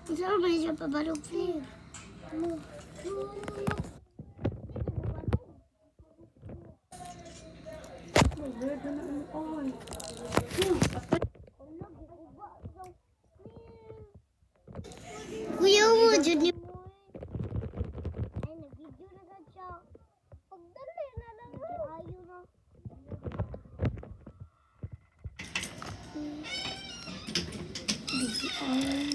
Saan ba siya pabalog, Flynn? Kuya mo, Junior. Ay, nag-video na ka siya. Pagdali na lang. Ayaw na. Video on.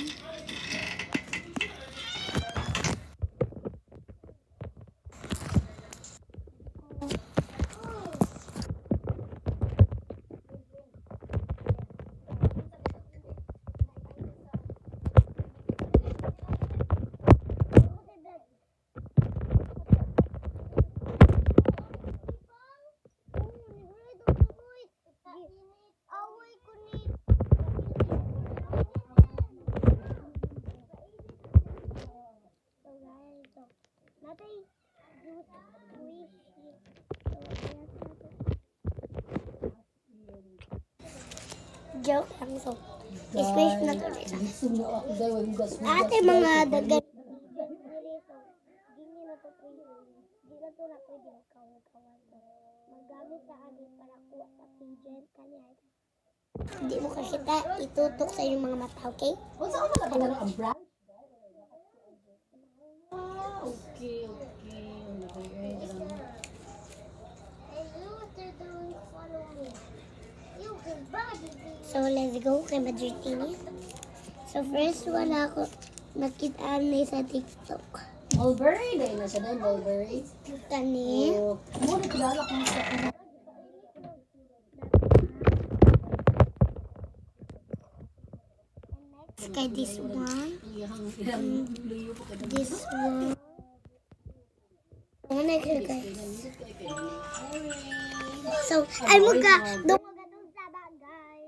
Joke lang so. Space na to rin. Ate mga dagat. Hindi na to pwede. Hindi na to na pwede magkawan-kawan. Magamit sa amin para kuha sa pigeon kanya. Hindi mo kakita, itutok sa iyong mga mata, okay? What's up with ang brand? Okay. So, let's go kay Madritini. So, first, wala ako nakitaan na sa TikTok. Mulberry, dahil na siya doon, mulberry. Tani. Muna, kilala ko sa kanya. Kay this one. This one. Ano na guys? So, ay mo ka. Doon ka doon sa bagay.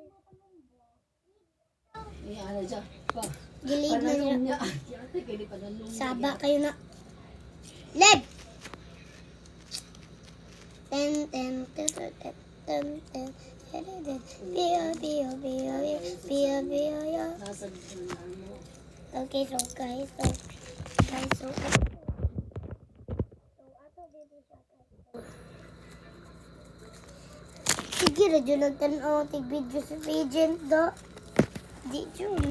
Ano siya? Gilid na Panalong niya. niya. Saba kayo na. Leb! Ten, ten, ten, ten, ten, ten, ten. Pio. Okay, so guys, so sige, radyo nagtanaw, tig-video sa pageant do. Di dyan.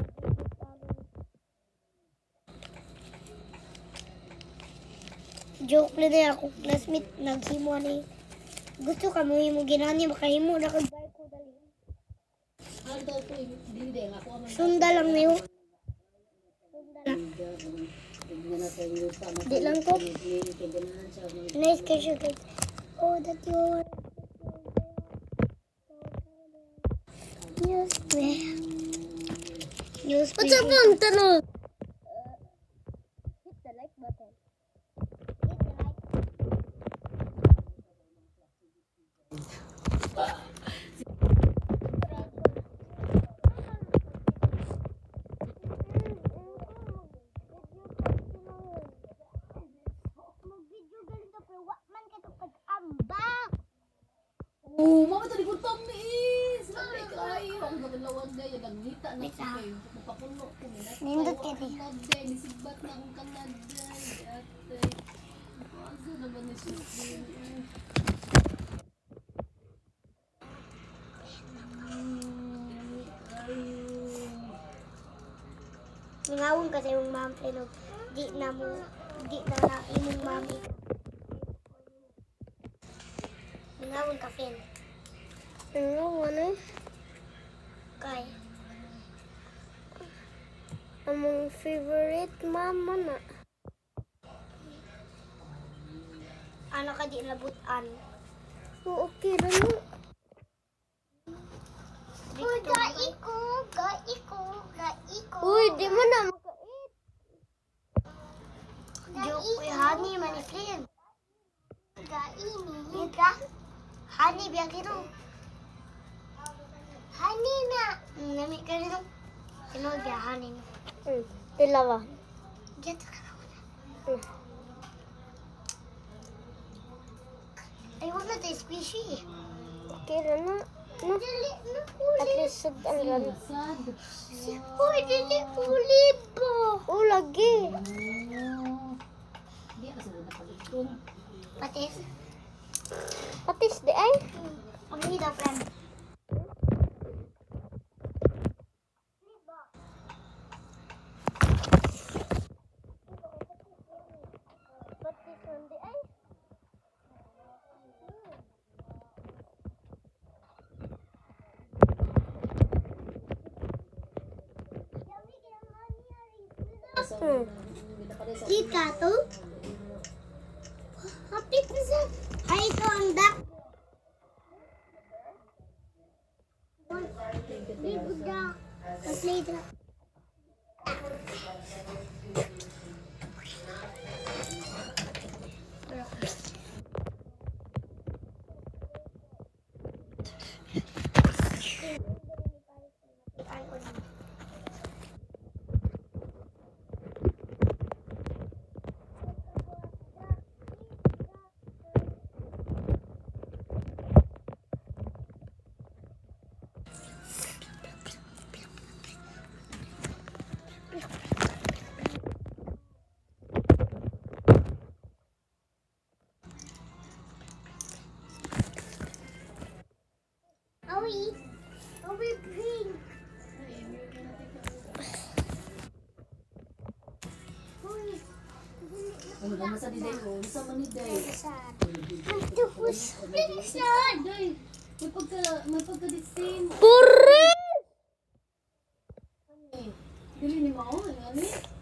Joke lang na ako, classmate, naghimo ni. Gusto ka mo himo ginani, makahimo na kag-buy ko dali. Sunda lang niyo. Di lang ko. Nice kayo guys. Oh, that yun. News what's up ang tanong? Hit the like button. Oh, mama tadi ko tamis. Sabi kayo, ako nagalawan day, nagita na ko kayo. Mapakulo ko minat. Nindot ka di. Nisibat na akong kanaday. Ate. Ano naman ni siya? Ngawon kasi yung ma'am pero di na imong mami. Ngawon ka Phil. Ano? Kay. Among favorite mama na. Ano ka di labutan? Oo, okay na no. Uy, gai ko. Uy, di mo na makait. Joke ko honey, maniflin. Gai ni. Ika? Honey, biya kino. Honey na. Nami ka rin. Sino biya honey na? Tilawa. Dito ka na una. Ay, wala tayo species. Okay na. No? At least, ang gano'n. Uy, dili ulit po. lagi. Hindi na sila napagitong. Patis. Patis di ay. Ang hida, friend. Patis hindi ay. Kita to? Hapit na sa... Ay, ito ang duck. Big duck. Mas later. Awi. Awi pink. Uy. Ano naman sa diday ko? Sa maniday. Ang tapos. Bilisan. Day, may pagka-design. Puri! Dili ni mo, ano ni?